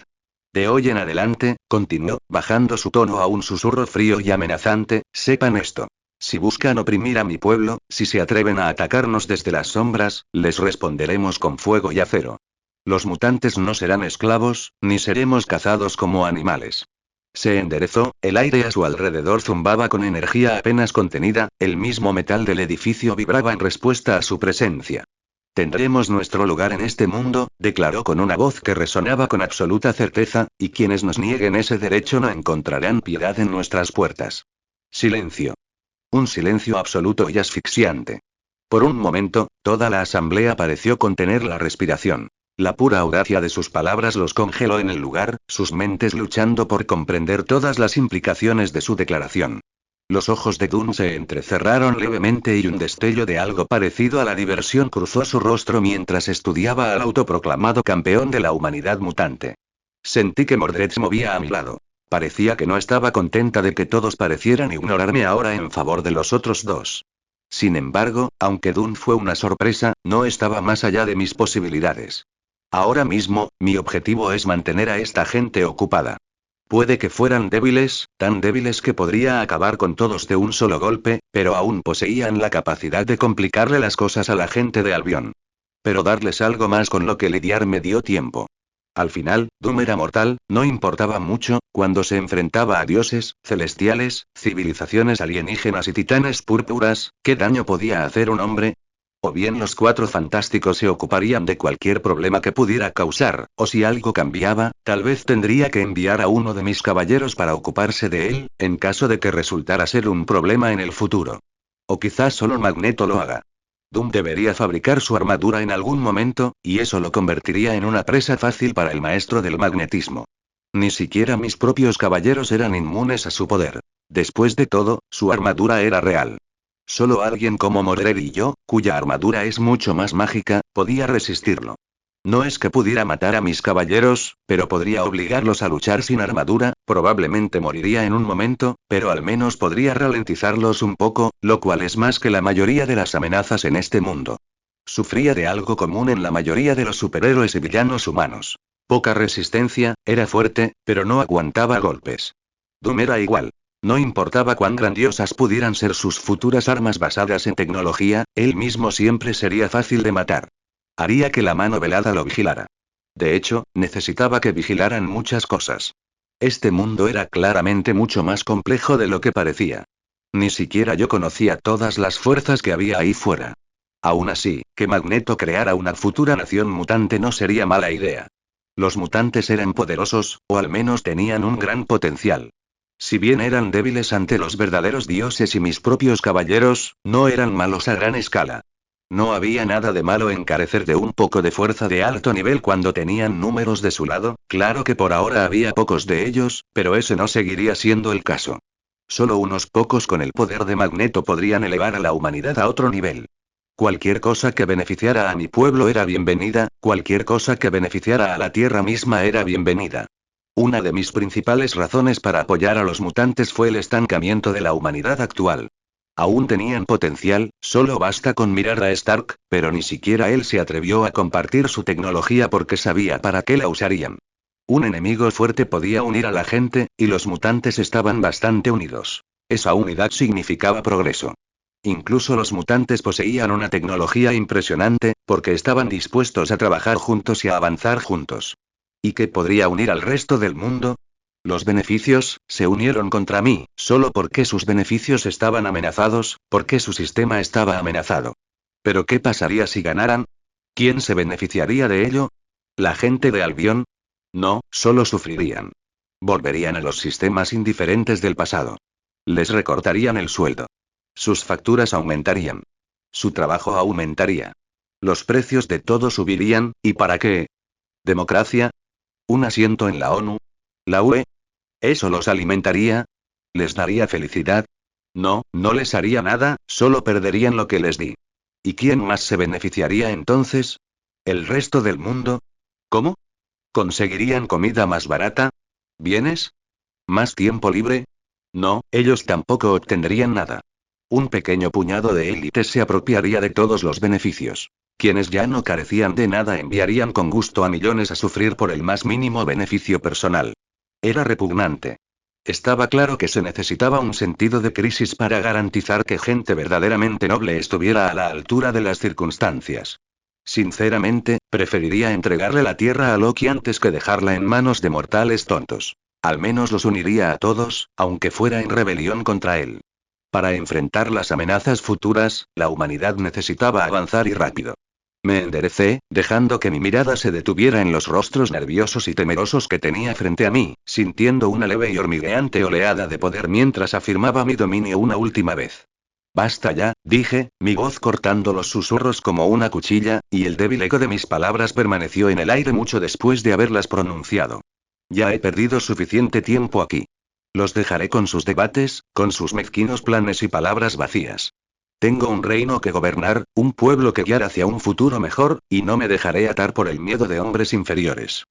Speaker 1: De hoy en adelante, continuó, bajando su tono a un susurro frío y amenazante, sepan esto. Si buscan oprimir a mi pueblo, si se atreven a atacarnos desde las sombras, les responderemos con fuego y acero. Los mutantes no serán esclavos, ni seremos cazados como animales. Se enderezó, el aire a su alrededor zumbaba con energía apenas contenida, el mismo metal del edificio vibraba en respuesta a su presencia. Tendremos nuestro lugar en este mundo, declaró con una voz que resonaba con absoluta certeza, y quienes nos nieguen ese derecho no encontrarán piedad en nuestras puertas. Silencio. Un silencio absoluto y asfixiante. Por un momento, toda la asamblea pareció contener la respiración. La pura audacia de sus palabras los congeló en el lugar, sus mentes luchando por comprender todas las implicaciones de su declaración. Los ojos de Doom se entrecerraron levemente y un destello de algo parecido a la diversión cruzó su rostro mientras estudiaba al autoproclamado campeón de la humanidad mutante. Sentí que Mordred se movía a mi lado. Parecía que no estaba contenta de que todos parecieran ignorarme ahora en favor de los otros dos. Sin embargo, aunque Dune fue una sorpresa, no estaba más allá de mis posibilidades. Ahora mismo, mi objetivo es mantener a esta gente ocupada. Puede que fueran débiles, tan débiles que podría acabar con todos de un solo golpe, pero aún poseían la capacidad de complicarle las cosas a la gente de Albion. Pero darles algo más con lo que lidiar me dio tiempo. Al final, Doom era mortal, no importaba mucho, cuando se enfrentaba a dioses, celestiales, civilizaciones alienígenas y titanes púrpuras, ¿qué daño podía hacer un hombre? O bien los cuatro fantásticos se ocuparían de cualquier problema que pudiera causar, o si algo cambiaba, tal vez tendría que enviar a uno de mis caballeros para ocuparse de él, en caso de que resultara ser un problema en el futuro. O quizás solo Magneto lo haga. Doom debería fabricar su armadura en algún momento, y eso lo convertiría en una presa fácil para el maestro del magnetismo. Ni siquiera mis propios caballeros eran inmunes a su poder. Después de todo, su armadura era real. Solo alguien como Morder y yo, cuya armadura es mucho más mágica, podía resistirlo. No es que pudiera matar a mis caballeros, pero podría obligarlos a luchar sin armadura, probablemente moriría en un momento, pero al menos podría ralentizarlos un poco, lo cual es más que la mayoría de las amenazas en este mundo. Sufría de algo común en la mayoría de los superhéroes y villanos humanos. Poca resistencia, era fuerte, pero no aguantaba golpes. Doom era igual. No importaba cuán grandiosas pudieran ser sus futuras armas basadas en tecnología, él mismo siempre sería fácil de matar. Haría que la mano velada lo vigilara. De hecho, necesitaba que vigilaran muchas cosas. Este mundo era claramente mucho más complejo de lo que parecía. Ni siquiera yo conocía todas las fuerzas que había ahí fuera. Aún así, que Magneto creara una futura nación mutante no sería mala idea. Los mutantes eran poderosos, o al menos tenían un gran potencial. Si bien eran débiles ante los verdaderos dioses y mis propios caballeros, no eran malos a gran escala. No había nada de malo en carecer de un poco de fuerza de alto nivel cuando tenían números de su lado, claro que por ahora había pocos de ellos, pero ese no seguiría siendo el caso. Solo unos pocos con el poder de Magneto podrían elevar a la humanidad a otro nivel. Cualquier cosa que beneficiara a mi pueblo era bienvenida, cualquier cosa que beneficiara a la Tierra misma era bienvenida. Una de mis principales razones para apoyar a los mutantes fue el estancamiento de la humanidad actual. Aún tenían potencial, solo basta con mirar a Stark, pero ni siquiera él se atrevió a compartir su tecnología porque sabía para qué la usarían. Un enemigo fuerte podía unir a la gente, y los mutantes estaban bastante unidos. Esa unidad significaba progreso. Incluso los mutantes poseían una tecnología impresionante, porque estaban dispuestos a trabajar juntos y a avanzar juntos. ¿Y qué podría unir al resto del mundo? Los beneficios, se unieron contra mí, solo porque sus beneficios estaban amenazados, porque su sistema estaba amenazado. ¿Pero qué pasaría si ganaran? ¿Quién se beneficiaría de ello? ¿La gente de Albion? No, solo sufrirían. Volverían a los sistemas indiferentes del pasado. Les recortarían el sueldo. Sus facturas aumentarían. Su trabajo aumentaría. Los precios de todo subirían, ¿y para qué? ¿Democracia? ¿Un asiento en la ONU? ¿La UE? ¿Eso los alimentaría? ¿Les daría felicidad? No, no les haría nada, solo perderían lo que les di. ¿Y quién más se beneficiaría entonces? ¿El resto del mundo? ¿Cómo? ¿Conseguirían comida más barata? ¿Bienes? ¿Más tiempo libre? No, ellos tampoco obtendrían nada. Un pequeño puñado de élites se apropiaría de todos los beneficios. Quienes ya no carecían de nada enviarían con gusto a millones a sufrir por el más mínimo beneficio personal. Era repugnante. Estaba claro que se necesitaba un sentido de crisis para garantizar que gente verdaderamente noble estuviera a la altura de las circunstancias. Sinceramente, preferiría entregarle la tierra a Loki antes que dejarla en manos de mortales tontos. Al menos los uniría a todos, aunque fuera en rebelión contra él. Para enfrentar las amenazas futuras, la humanidad necesitaba avanzar y rápido. Me enderecé, dejando que mi mirada se detuviera en los rostros nerviosos y temerosos que tenía frente a mí, sintiendo una leve y hormigueante oleada de poder mientras afirmaba mi dominio una última vez. Basta ya, dije, mi voz cortando los susurros como una cuchilla, y el débil eco de mis palabras permaneció en el aire mucho después de haberlas pronunciado. Ya he perdido suficiente tiempo aquí. Los dejaré con sus debates, con sus mezquinos planes y palabras vacías. Tengo un reino que gobernar, un pueblo que guiar hacia un futuro mejor, y no me dejaré atar por el miedo de hombres inferiores.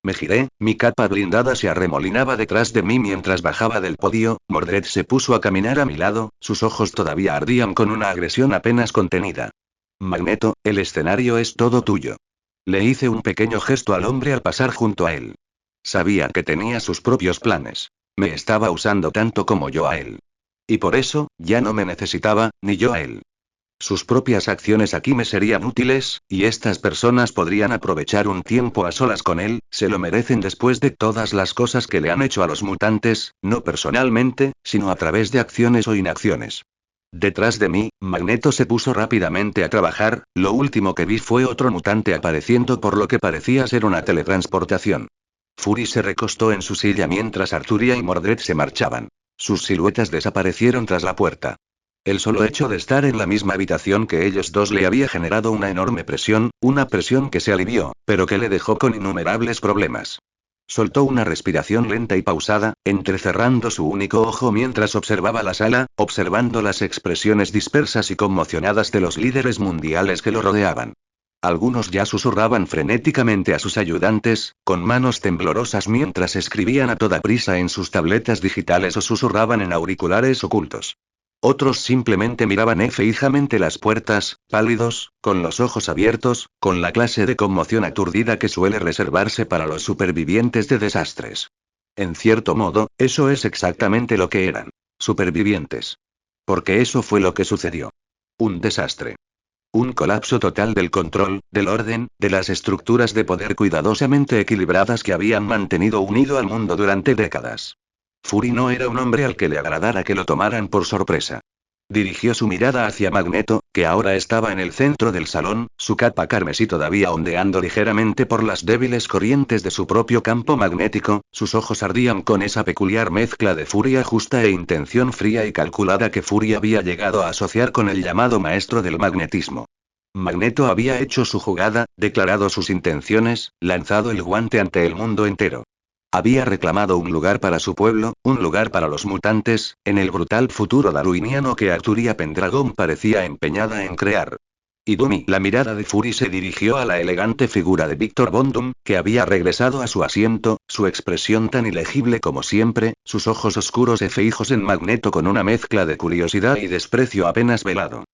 Speaker 1: Me giré, mi capa blindada se arremolinaba detrás de mí mientras bajaba del podio. Mordred se puso a caminar a mi lado, sus ojos todavía ardían con una agresión apenas contenida. Magneto, el escenario es todo tuyo. Le hice un pequeño gesto al hombre al pasar junto a él. Sabía que tenía sus propios planes. Me estaba usando tanto como yo a él. Y por eso, ya no me necesitaba, ni yo a él. Sus propias acciones aquí me serían útiles, y estas personas podrían aprovechar un tiempo a solas con él. Se lo merecen después de todas las cosas que le han hecho a los mutantes, no personalmente, sino a través de acciones o inacciones. Detrás de mí, Magneto se puso rápidamente a trabajar. Lo último que vi fue otro mutante apareciendo por lo que parecía ser una teletransportación. Fury se recostó en su silla mientras Arturia y Mordred se marchaban. Sus siluetas desaparecieron tras la puerta. El solo hecho de estar en la misma habitación que ellos dos le había generado una enorme presión, una presión que se alivió, pero que le dejó con innumerables problemas. Soltó una respiración lenta y pausada, entrecerrando su único ojo mientras observaba la sala, observando las expresiones dispersas y conmocionadas de los líderes mundiales que lo rodeaban. Algunos ya susurraban frenéticamente a sus ayudantes, con manos temblorosas mientras escribían a toda prisa en sus tabletas digitales o susurraban en auriculares ocultos. Otros simplemente miraban fijamente las puertas, pálidos, con los ojos abiertos, con la clase de conmoción aturdida que suele reservarse para los supervivientes de desastres. En cierto modo, eso es exactamente lo que eran. Supervivientes. Porque eso fue lo que sucedió. Un desastre. Un colapso total del control, del orden, de las estructuras de poder cuidadosamente equilibradas que habían mantenido unido al mundo durante décadas. Fury no era un hombre al que le agradara que lo tomaran por sorpresa. Dirigió su mirada hacia Magneto, que ahora estaba en el centro del salón, su capa carmesí todavía ondeando ligeramente por las débiles corrientes de su propio campo magnético. Sus ojos ardían con esa peculiar mezcla de furia justa e intención fría y calculada que Fury había llegado a asociar con el llamado maestro del magnetismo. Magneto había hecho su jugada, declarado sus intenciones, lanzado el guante ante el mundo entero. Había reclamado un lugar para su pueblo, un lugar para los mutantes, en el brutal futuro darwiniano que Arturia Pendragon parecía empeñada en crear. Y Dumi, la mirada de Fury se dirigió a la elegante figura de Víctor Von Doom, que había regresado a su asiento, su expresión tan ilegible como siempre, sus ojos oscuros y fijos en Magneto con una mezcla de curiosidad y desprecio apenas velado.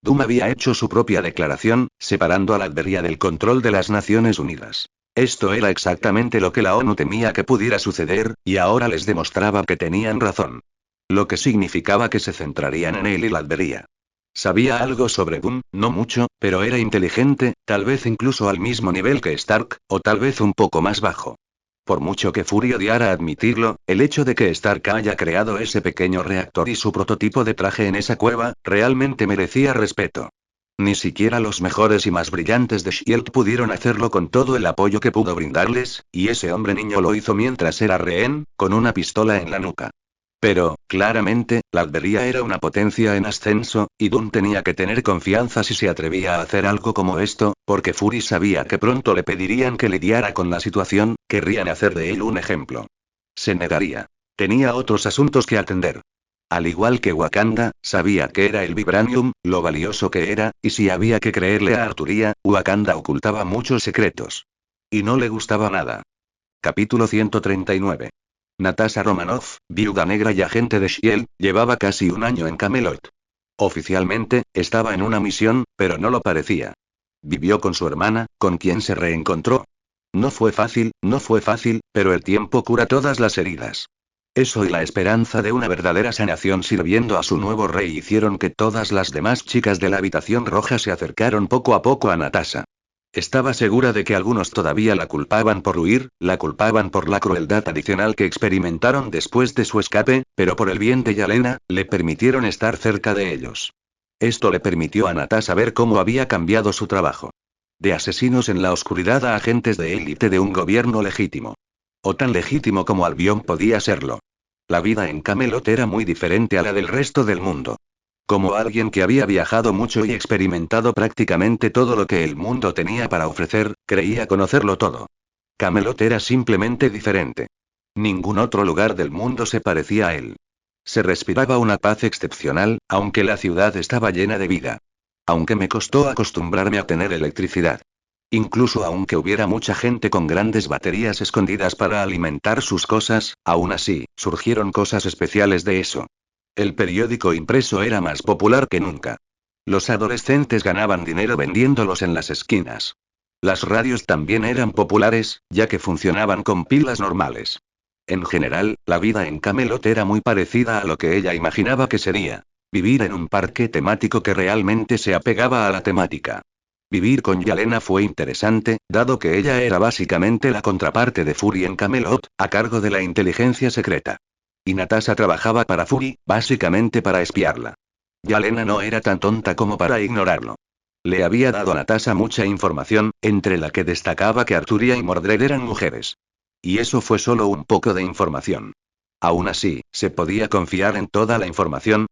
Speaker 1: Doom había hecho su propia declaración, separando a la Latveria del control de las Naciones Unidas. Esto era exactamente lo que la ONU temía que pudiera suceder, y ahora les demostraba que tenían razón. Lo que significaba que se centrarían en él y la Latveria. Sabía algo sobre Doom, no mucho, pero era inteligente, tal vez incluso al mismo nivel que Stark, o tal vez un poco más bajo. Por mucho que Fury odiara admitirlo, el hecho de que Stark haya creado ese pequeño reactor y su prototipo de traje en esa cueva, realmente merecía respeto. Ni siquiera los mejores y más brillantes de S.H.I.E.L.D. pudieron hacerlo con todo el apoyo que pudo brindarles, y ese hombre niño lo hizo mientras era rehén, con una pistola en la nuca. Pero, claramente, la Latveria era una potencia en ascenso, y Doom tenía que tener confianza si se atrevía a hacer algo como esto, porque Fury sabía que pronto le pedirían que lidiara con la situación, querrían hacer de él un ejemplo. Se negaría. Tenía otros asuntos que atender. Al igual que Wakanda, sabía que era el vibranium, lo valioso que era, y si había que creerle a Arturia, Wakanda ocultaba muchos secretos. Y no le gustaba nada. Capítulo 139. Natasha Romanoff, viuda negra y agente de S.H.I.E.L.D., llevaba casi un año en Camelot. Oficialmente, estaba en una misión, pero no lo parecía. Vivió con su hermana, con quien se reencontró. No fue fácil, pero el tiempo cura todas las heridas. Eso y la esperanza de una verdadera sanación sirviendo a su nuevo rey hicieron que todas las demás chicas de la habitación roja se acercaron poco a poco a Natasha. Estaba segura de que algunos todavía la culpaban por huir, la culpaban por la crueldad adicional que experimentaron después de su escape, pero por el bien de Yelena, le permitieron estar cerca de ellos. Esto le permitió a Natasha ver cómo había cambiado su trabajo. De asesinos en la oscuridad a agentes de élite de un gobierno legítimo. O tan legítimo como Albion podía serlo. La vida en Camelot era muy diferente a la del resto del mundo. Como alguien que había viajado mucho y experimentado prácticamente todo lo que el mundo tenía para ofrecer, creía conocerlo todo. Camelot era simplemente diferente. Ningún otro lugar del mundo se parecía a él. Se respiraba una paz excepcional, aunque la ciudad estaba llena de vida. Aunque me costó acostumbrarme a tener electricidad. Incluso aunque hubiera mucha gente con grandes baterías escondidas para alimentar sus cosas, aún así, surgieron cosas especiales de eso. El periódico impreso era más popular que nunca. Los adolescentes ganaban dinero vendiéndolos en las esquinas. Las radios también eran populares, ya que funcionaban con pilas normales. En general, la vida en Camelot era muy parecida a lo que ella imaginaba que sería. Vivir en un parque temático que realmente se apegaba a la temática. Vivir con Yalena fue interesante, dado que ella era básicamente la contraparte de Fury en Camelot, a cargo de la inteligencia secreta. Y Natasha trabajaba para Fury, básicamente para espiarla. Yalena no era tan tonta como para ignorarlo. Le había dado a Natasha mucha información, entre la que destacaba que Arturia y Mordred eran mujeres. Y eso fue solo un poco de información. Aún así, ¿se podía confiar en toda la información?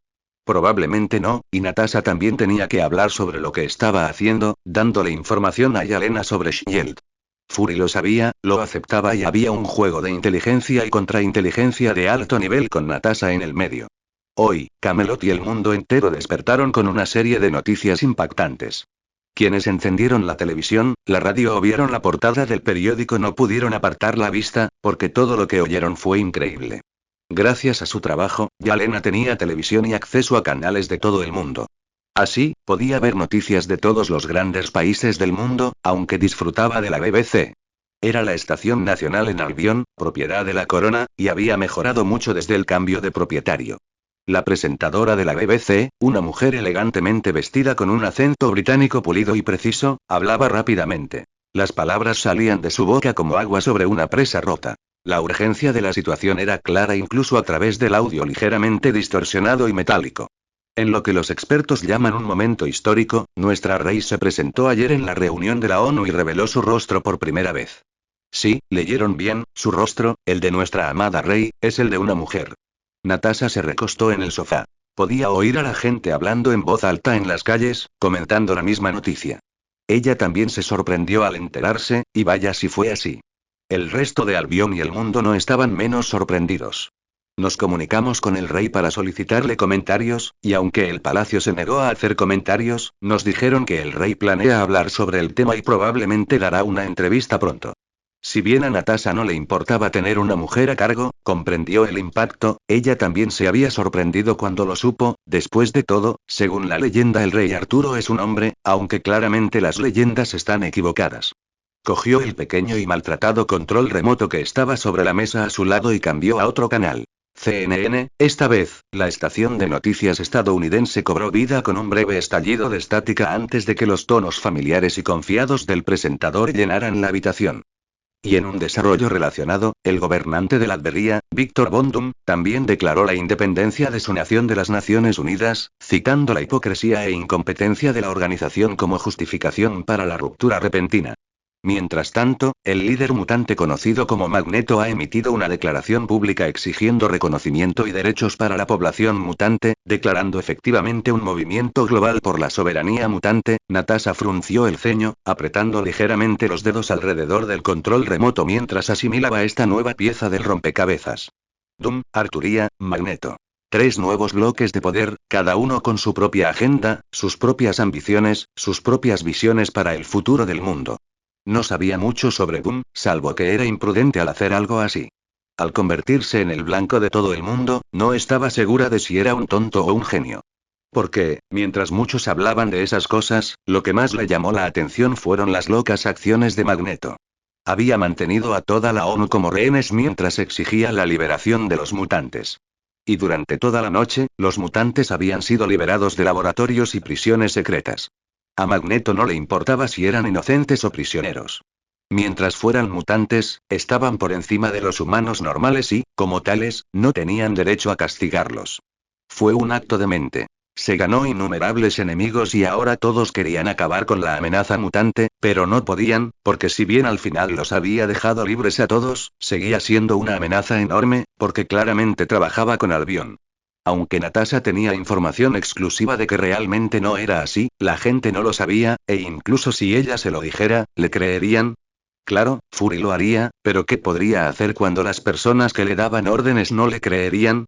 Speaker 1: Probablemente no, y Natasha también tenía que hablar sobre lo que estaba haciendo, dándole información a Yalena sobre Shield. Fury lo sabía, lo aceptaba y había un juego de inteligencia y contrainteligencia de alto nivel con Natasha en el medio. Hoy, Camelot y el mundo entero despertaron con una serie de noticias impactantes. Quienes encendieron la televisión, la radio o vieron la portada del periódico no pudieron apartar la vista, porque todo lo que oyeron fue increíble. Gracias a su trabajo, Yalena tenía televisión y acceso a canales de todo el mundo. Así, podía ver noticias de todos los grandes países del mundo, aunque disfrutaba de la BBC. Era la estación nacional en Albion, propiedad de la corona, y había mejorado mucho desde el cambio de propietario. La presentadora de la BBC, una mujer elegantemente vestida con un acento británico pulido y preciso, hablaba rápidamente. Las palabras salían de su boca como agua sobre una presa rota. La urgencia de la situación era clara incluso a través del audio ligeramente distorsionado y metálico. En lo que los expertos llaman un momento histórico, nuestra rey se presentó ayer en la reunión de la ONU y reveló su rostro por primera vez. Sí, leyeron bien, su rostro, el de nuestra amada rey, es el de una mujer. Natasha se recostó en el sofá. Podía oír a la gente hablando en voz alta en las calles, comentando la misma noticia. Ella también se sorprendió al enterarse, y vaya si fue así. El resto de Albion y el mundo no estaban menos sorprendidos. Nos comunicamos con el rey para solicitarle comentarios, y aunque el palacio se negó a hacer comentarios, nos dijeron que el rey planea hablar sobre el tema y probablemente dará una entrevista pronto. Si bien a Natasha no le importaba tener una mujer a cargo, comprendió el impacto, ella también se había sorprendido cuando lo supo. Después de todo, según la leyenda el rey Arturo es un hombre, aunque claramente las leyendas están equivocadas. Cogió el pequeño y maltratado control remoto que estaba sobre la mesa a su lado y cambió a otro canal. CNN, esta vez, la estación de noticias estadounidense cobró vida con un breve estallido de estática antes de que los tonos familiares y confiados del presentador llenaran la habitación. Y en un desarrollo relacionado, el gobernante de la Albería, Víctor von Doom, también declaró la independencia de su nación de las Naciones Unidas, citando la hipocresía e incompetencia de la organización como justificación para la ruptura repentina. Mientras tanto, el líder mutante conocido como Magneto ha emitido una declaración pública exigiendo reconocimiento y derechos para la población mutante, declarando efectivamente un movimiento global por la soberanía mutante. Natasha frunció el ceño, apretando ligeramente los dedos alrededor del control remoto mientras asimilaba esta nueva pieza del rompecabezas. Doom, Arturia, Magneto. 3 nuevos bloques de poder, cada uno con su propia agenda, sus propias ambiciones, sus propias visiones para el futuro del mundo. No sabía mucho sobre Doom, salvo que era imprudente al hacer algo así. Al convertirse en el blanco de todo el mundo, no estaba segura de si era un tonto o un genio. Porque, mientras muchos hablaban de esas cosas, lo que más le llamó la atención fueron las locas acciones de Magneto. Había mantenido a toda la ONU como rehenes mientras exigía la liberación de los mutantes. Y durante toda la noche, los mutantes habían sido liberados de laboratorios y prisiones secretas. A Magneto no le importaba si eran inocentes o prisioneros. Mientras fueran mutantes, estaban por encima de los humanos normales y, como tales, no tenían derecho a castigarlos. Fue un acto de mente. Se ganó innumerables enemigos y ahora todos querían acabar con la amenaza mutante, pero no podían, porque si bien al final los había dejado libres a todos, seguía siendo una amenaza enorme, porque claramente trabajaba con Albion. Aunque Natasha tenía información exclusiva de que realmente no era así, la gente no lo sabía, e incluso si ella se lo dijera, ¿le creerían? Claro, Fury lo haría, pero ¿qué podría hacer cuando las personas que le daban órdenes no le creerían?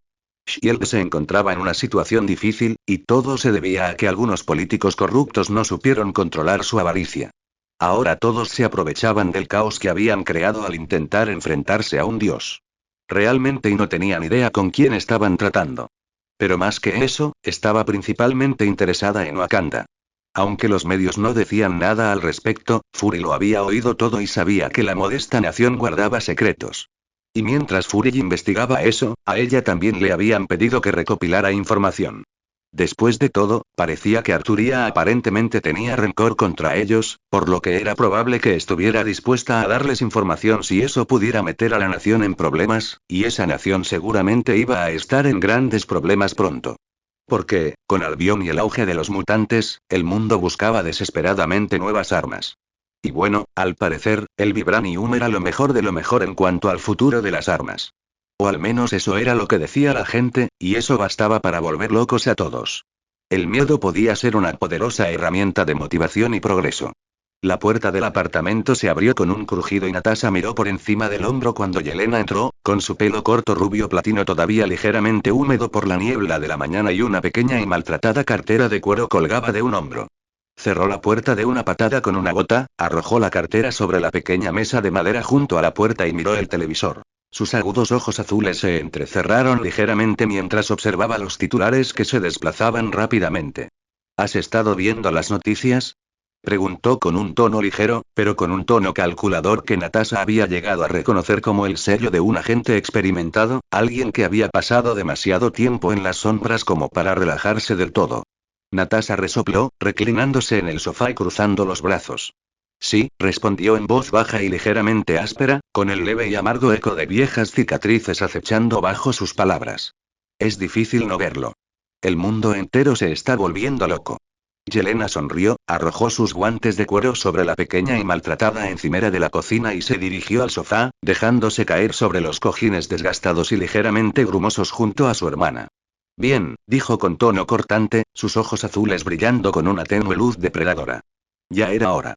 Speaker 1: Shield se encontraba en una situación difícil, y todo se debía a que algunos políticos corruptos no supieron controlar su avaricia. Ahora todos se aprovechaban del caos que habían creado al intentar enfrentarse a un dios. Realmente y no tenían idea con quién estaban tratando. Pero más que eso, estaba principalmente interesada en Wakanda. Aunque los medios no decían nada al respecto, Fury lo había oído todo y sabía que la modesta nación guardaba secretos. Y mientras Fury investigaba eso, a ella también le habían pedido que recopilara información. Después de todo, parecía que Arturia aparentemente tenía rencor contra ellos, por lo que era probable que estuviera dispuesta a darles información si eso pudiera meter a la nación en problemas, y esa nación seguramente iba a estar en grandes problemas pronto. Porque, con Albion y el auge de los mutantes, el mundo buscaba desesperadamente nuevas armas. Y bueno, al parecer, el Vibranium era lo mejor de lo mejor en cuanto al futuro de las armas. O al menos eso era lo que decía la gente, y eso bastaba para volver locos a todos. El miedo podía ser una poderosa herramienta de motivación y progreso. La puerta del apartamento se abrió con un crujido y Natasha miró por encima del hombro cuando Yelena entró, con su pelo corto rubio platino todavía ligeramente húmedo por la niebla de la mañana y una pequeña y maltratada cartera de cuero colgaba de un hombro. Cerró la puerta de una patada con una gota, arrojó la cartera sobre la pequeña mesa de madera junto a la puerta y miró el televisor. Sus agudos ojos azules se entrecerraron ligeramente mientras observaba los titulares que se desplazaban rápidamente. ¿Has estado viendo las noticias? Preguntó con un tono ligero, pero con un tono calculador que Natasha había llegado a reconocer como el sello de un agente experimentado, alguien que había pasado demasiado tiempo en las sombras como para relajarse del todo. Natasha resopló, reclinándose en el sofá y cruzando los brazos. Sí, respondió en voz baja y ligeramente áspera, con el leve y amargo eco de viejas cicatrices acechando bajo sus palabras. Es difícil no verlo. El mundo entero se está volviendo loco. Yelena sonrió, arrojó sus guantes de cuero sobre la pequeña y maltratada encimera de la cocina y se dirigió al sofá, dejándose caer sobre los cojines desgastados y ligeramente grumosos junto a su hermana. Bien, dijo con tono cortante, sus ojos azules brillando con una tenue luz depredadora. Ya era hora.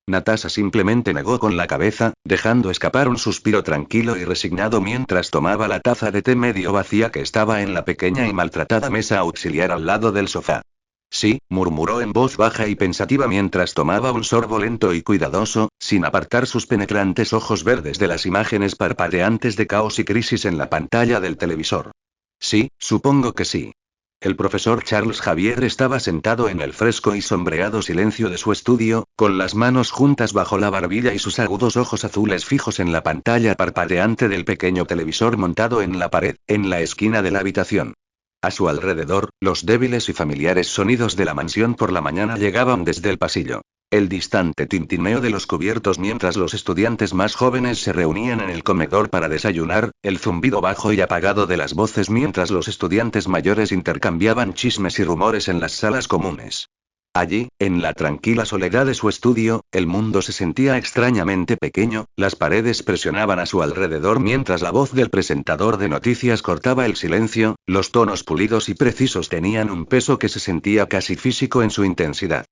Speaker 1: Natasha simplemente negó con la cabeza, dejando escapar un suspiro tranquilo y resignado mientras tomaba la taza de té medio vacía que estaba en la pequeña y maltratada mesa auxiliar al lado del sofá. Sí, murmuró en voz baja y pensativa mientras tomaba un sorbo lento y cuidadoso, sin apartar sus penetrantes ojos verdes de las imágenes parpadeantes de caos y crisis en la pantalla del televisor. Sí, supongo que sí. El profesor Charles Xavier estaba sentado en el fresco y sombreado silencio de su estudio, con las manos juntas bajo la barbilla y sus agudos ojos azules fijos en la pantalla parpadeante del pequeño televisor montado en la pared, en la esquina de la habitación. A su alrededor, los débiles y familiares sonidos de la mansión por la mañana llegaban desde el pasillo. El distante tintineo de los cubiertos mientras los estudiantes más jóvenes se reunían en el comedor para desayunar, el zumbido bajo y apagado de las voces mientras los estudiantes mayores intercambiaban chismes y rumores en las salas comunes. Allí, en la tranquila soledad de su estudio, el mundo se sentía extrañamente pequeño, las paredes presionaban a su alrededor mientras la voz del presentador de noticias cortaba el silencio, los tonos pulidos y precisos tenían un peso que se sentía casi físico en su intensidad.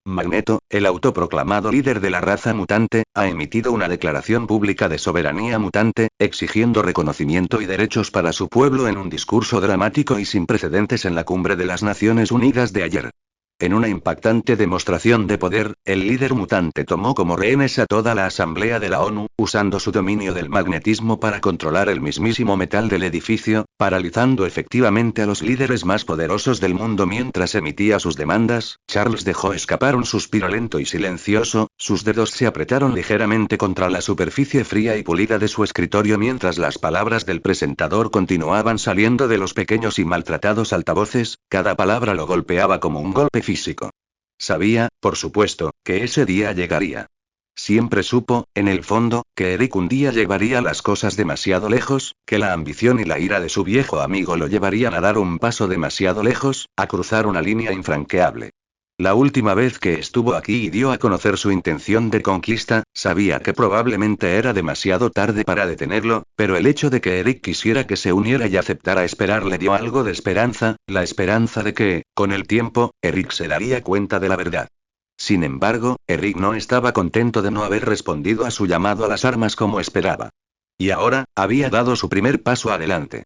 Speaker 1: Magneto, el autoproclamado líder de la raza mutante, ha emitido una declaración pública de soberanía mutante, exigiendo reconocimiento y derechos para su pueblo en un discurso dramático y sin precedentes en la Cumbre de las Naciones Unidas de ayer. En una impactante demostración de poder, el líder mutante tomó como rehenes a toda la Asamblea de la ONU, usando su dominio del magnetismo para controlar el mismísimo metal del edificio, paralizando efectivamente a los líderes más poderosos del mundo mientras emitía sus demandas. Charles dejó escapar un suspiro lento y silencioso, sus dedos se apretaron ligeramente contra la superficie fría y pulida de su escritorio mientras las palabras del presentador continuaban saliendo de los pequeños y maltratados altavoces, cada palabra lo golpeaba como un golpe físico. Sabía, por supuesto, que ese día llegaría. Siempre supo, en el fondo, que Eric un día llevaría las cosas demasiado lejos, que la ambición y la ira de su viejo amigo lo llevarían a dar un paso demasiado lejos, a cruzar una línea infranqueable. La última vez que estuvo aquí y dio a conocer su intención de conquista, sabía que probablemente era demasiado tarde para detenerlo, pero el hecho de que Eric quisiera que se uniera y aceptara esperar le dio algo de esperanza, la esperanza de que, con el tiempo, Eric se daría cuenta de la verdad. Sin embargo, Eric no estaba contento de no haber respondido a su llamado a las armas como esperaba. Y ahora, había dado su primer paso adelante.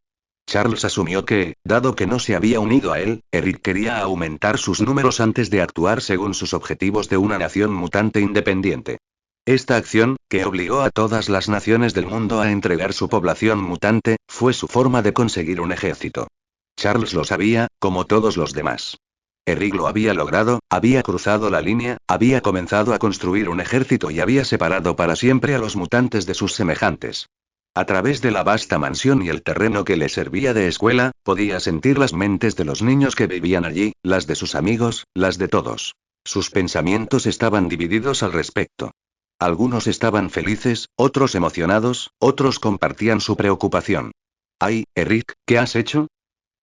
Speaker 1: Charles asumió que, dado que no se había unido a él, Eric quería aumentar sus números antes de actuar según sus objetivos de una nación mutante independiente. Esta acción, que obligó a todas las naciones del mundo a entregar su población mutante, fue su forma de conseguir un ejército. Charles lo sabía, como todos los demás. Eric lo había logrado, había cruzado la línea, había comenzado a construir un ejército y había separado para siempre a los mutantes de sus semejantes. A través de la vasta mansión y el terreno que le servía de escuela, podía sentir las mentes de los niños que vivían allí, las de sus amigos, las de todos. Sus pensamientos estaban divididos al respecto. Algunos estaban felices, otros emocionados, otros compartían su preocupación. «Ay, Eric, ¿qué has hecho?»,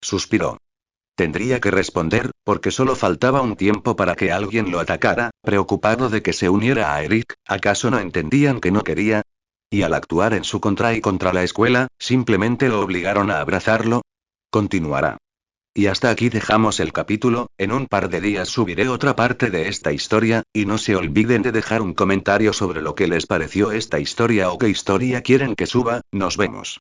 Speaker 1: suspiró. Tendría que responder, porque solo faltaba un tiempo para que alguien lo atacara, preocupado de que se uniera a Eric. ¿Acaso no entendían que no quería? Y al actuar en su contra y contra la escuela, simplemente lo obligaron a abrazarlo. Continuará. Y hasta aquí dejamos el capítulo. En un par de días subiré otra parte de esta historia, y no se olviden de dejar un comentario sobre lo que les pareció esta historia o qué historia quieren que suba. Nos vemos.